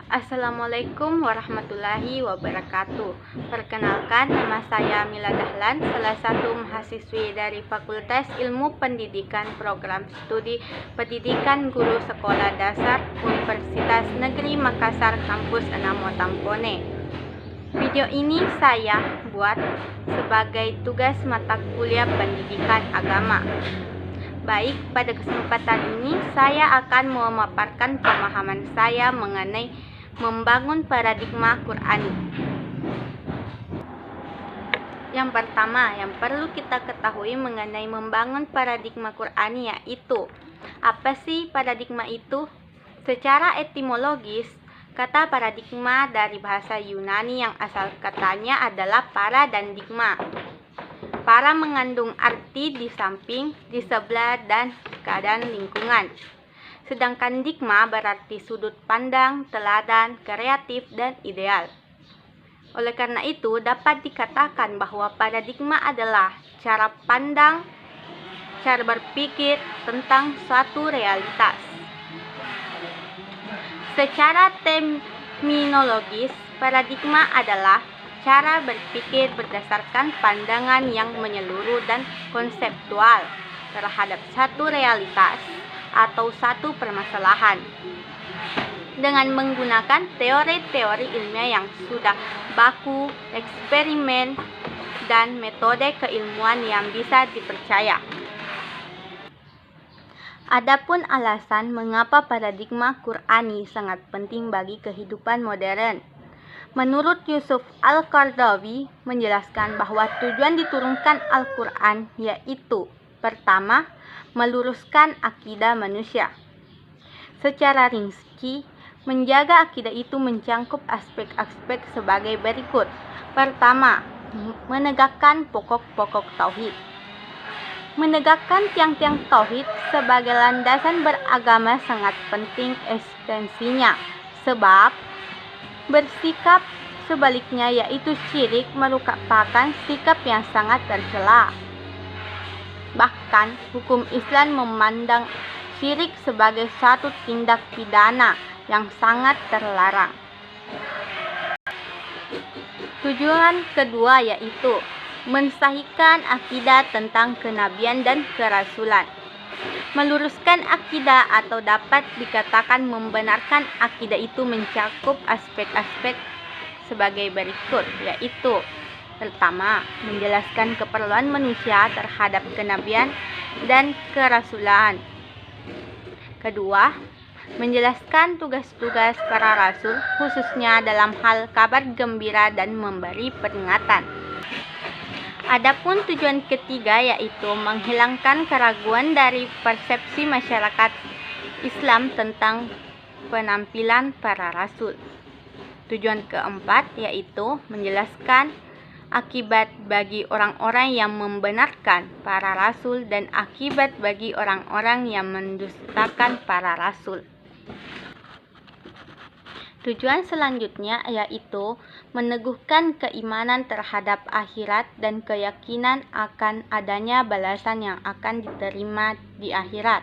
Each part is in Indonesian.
Assalamualaikum warahmatullahi wabarakatuh. Perkenalkan, nama saya Mila Dahlan, salah satu mahasiswi dari Fakultas Ilmu Pendidikan Program Studi Pendidikan Guru Sekolah Dasar Universitas Negeri Makassar Kampus Enamo Tampone. Video ini saya buat sebagai tugas mata kuliah pendidikan agama. Baik, pada kesempatan ini saya akan memaparkan pemahaman saya mengenai membangun paradigma Qur'ani. Yang pertama yang perlu kita ketahui mengenai membangun paradigma Qur'ani yaitu, apa sih paradigma itu? Secara etimologis, kata paradigma dari bahasa Yunani yang asal katanya adalah para dan digma. Para mengandung arti di samping, di sebelah, dan keadaan lingkungan. Sedangkan digma berarti sudut pandang, teladan, kreatif, dan ideal. Oleh karena itu, dapat dikatakan bahwa paradigma adalah cara pandang, cara berpikir tentang suatu realitas. Secara terminologis, paradigma adalah cara berpikir berdasarkan pandangan yang menyeluruh dan konseptual terhadap satu realitas atau satu permasalahan dengan menggunakan teori-teori ilmiah yang sudah baku, eksperimen, dan metode keilmuan yang bisa dipercaya. Adapun alasan mengapa paradigma Qur'ani sangat penting bagi kehidupan modern. Menurut Yusuf Al-Qaradawi menjelaskan bahwa tujuan diturunkan Al-Quran yaitu, pertama, meluruskan akidah manusia. Secara rinci, menjaga akidah itu mencangkup aspek-aspek sebagai berikut. Pertama, menegakkan pokok-pokok tauhid. Menegakkan tiang-tiang tauhid sebagai landasan beragama sangat penting esensinya, sebab bersikap sebaliknya yaitu syirik merupakan sikap yang sangat tercela. Bahkan hukum Islam memandang syirik sebagai satu tindak pidana yang sangat terlarang. Tujuan kedua yaitu mensahihkan akidah tentang kenabian dan kerasulan. Meluruskan akidah atau dapat dikatakan membenarkan akidah itu mencakup aspek-aspek sebagai berikut, yaitu pertama, menjelaskan keperluan manusia terhadap kenabian dan kerasulan. Kedua, menjelaskan tugas-tugas para rasul khususnya dalam hal kabar gembira dan memberi peringatan. Adapun tujuan ketiga yaitu menghilangkan keraguan dari persepsi masyarakat Islam tentang penampilan para rasul. Tujuan keempat yaitu menjelaskan akibat bagi orang-orang yang membenarkan para rasul dan akibat bagi orang-orang yang mendustakan para rasul. Tujuan selanjutnya yaitu meneguhkan keimanan terhadap akhirat dan keyakinan akan adanya balasan yang akan diterima di akhirat.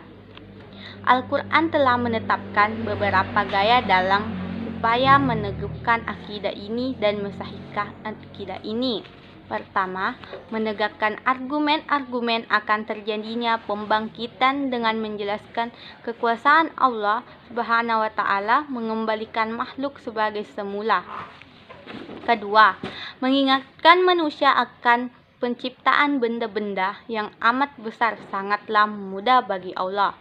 Al-Quran telah menetapkan beberapa gaya dalam upaya meneguhkan akidah ini dan mensahihkan akidah ini. Pertama, menegakkan argumen-argumen akan terjadinya pembangkitan dengan menjelaskan kekuasaan Allah Subhanahu wa Ta'ala mengembalikan makhluk sebagai semula. Kedua, mengingatkan manusia akan penciptaan benda-benda yang amat besar sangatlah mudah bagi Allah,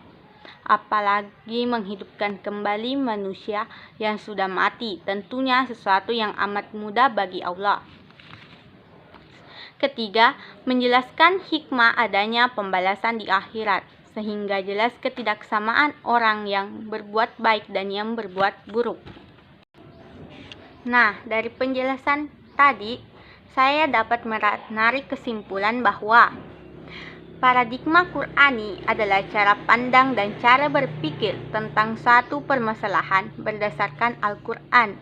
apalagi menghidupkan kembali manusia yang sudah mati, tentunya sesuatu yang amat mudah bagi Allah. Ketiga, menjelaskan hikmah adanya pembalasan di akhirat, sehingga jelas ketidaksamaan orang yang berbuat baik dan yang berbuat buruk. Nah, dari penjelasan tadi, saya dapat menarik kesimpulan bahwa paradigma Qur'ani adalah cara pandang dan cara berpikir tentang suatu permasalahan berdasarkan Al-Quran,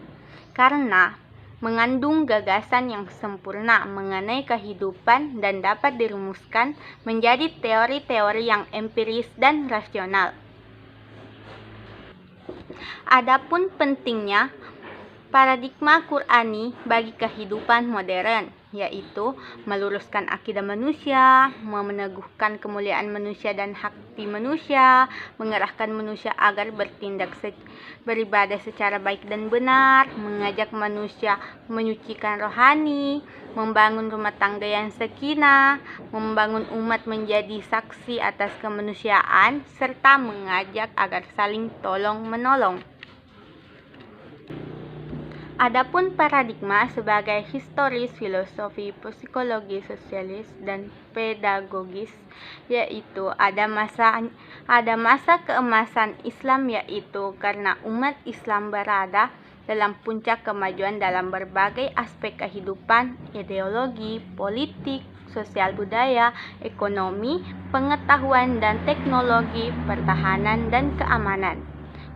karena mengandung gagasan yang sempurna mengenai kehidupan dan dapat dirumuskan menjadi teori-teori yang empiris dan rasional. Adapun pentingnya paradigma Qur'ani bagi kehidupan modern, yaitu meluruskan akidah manusia, meneguhkan kemuliaan manusia dan hak asasi manusia, mengarahkan manusia agar beribadah secara baik dan benar, mengajak manusia menyucikan rohani, membangun rumah tangga yang sakinah, membangun umat menjadi saksi atas kemanusiaan, serta mengajak agar saling tolong-menolong. Adapun paradigma sebagai historis, filosofi, psikologi, sosialis, dan pedagogis, yaitu ada masa keemasan Islam, yaitu karena umat Islam berada dalam puncak kemajuan dalam berbagai aspek kehidupan, ideologi, politik, sosial budaya, ekonomi, pengetahuan dan teknologi, pertahanan dan keamanan.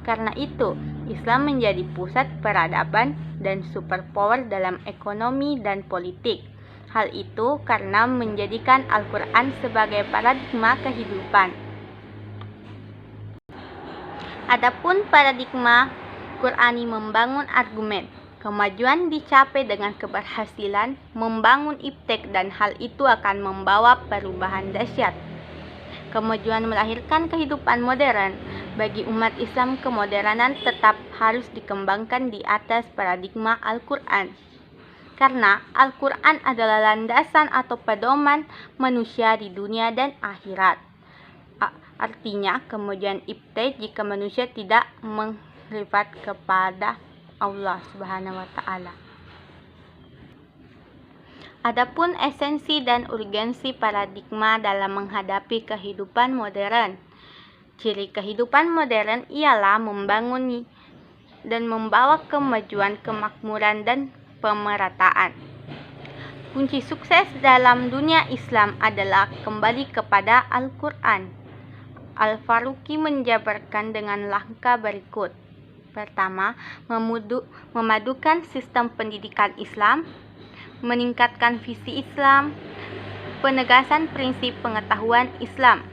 Karena itu, Islam menjadi pusat peradaban dan superpower dalam ekonomi dan politik. Hal itu karena menjadikan Al-Quran sebagai paradigma kehidupan. Adapun paradigma Qur'ani membangun argumen. Kemajuan dicapai dengan keberhasilan membangun iptek dan hal itu akan membawa perubahan dahsyat. Kemajuan melahirkan kehidupan modern. Bagi umat Islam, kemodernan tetap harus dikembangkan di atas paradigma Al-Quran. Karena Al-Quran adalah landasan atau pedoman manusia di dunia dan akhirat. Artinya, kemajuan iptek jika manusia tidak menghormat kepada Allah Subhanahu wa Ta'ala. Adapun esensi dan urgensi paradigma dalam menghadapi kehidupan modern. Ciri kehidupan modern ialah membangun dan membawa kemajuan, kemakmuran, dan pemerataan. Kunci sukses dalam dunia Islam adalah kembali kepada Al-Quran. Al-Faruqi menjabarkan dengan langkah berikut. Pertama, memadukan sistem pendidikan Islam, meningkatkan visi Islam, penegasan prinsip pengetahuan Islam.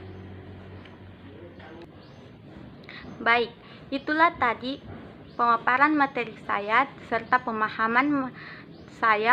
Baik, itulah tadi pemaparan materi saya serta pemahaman saya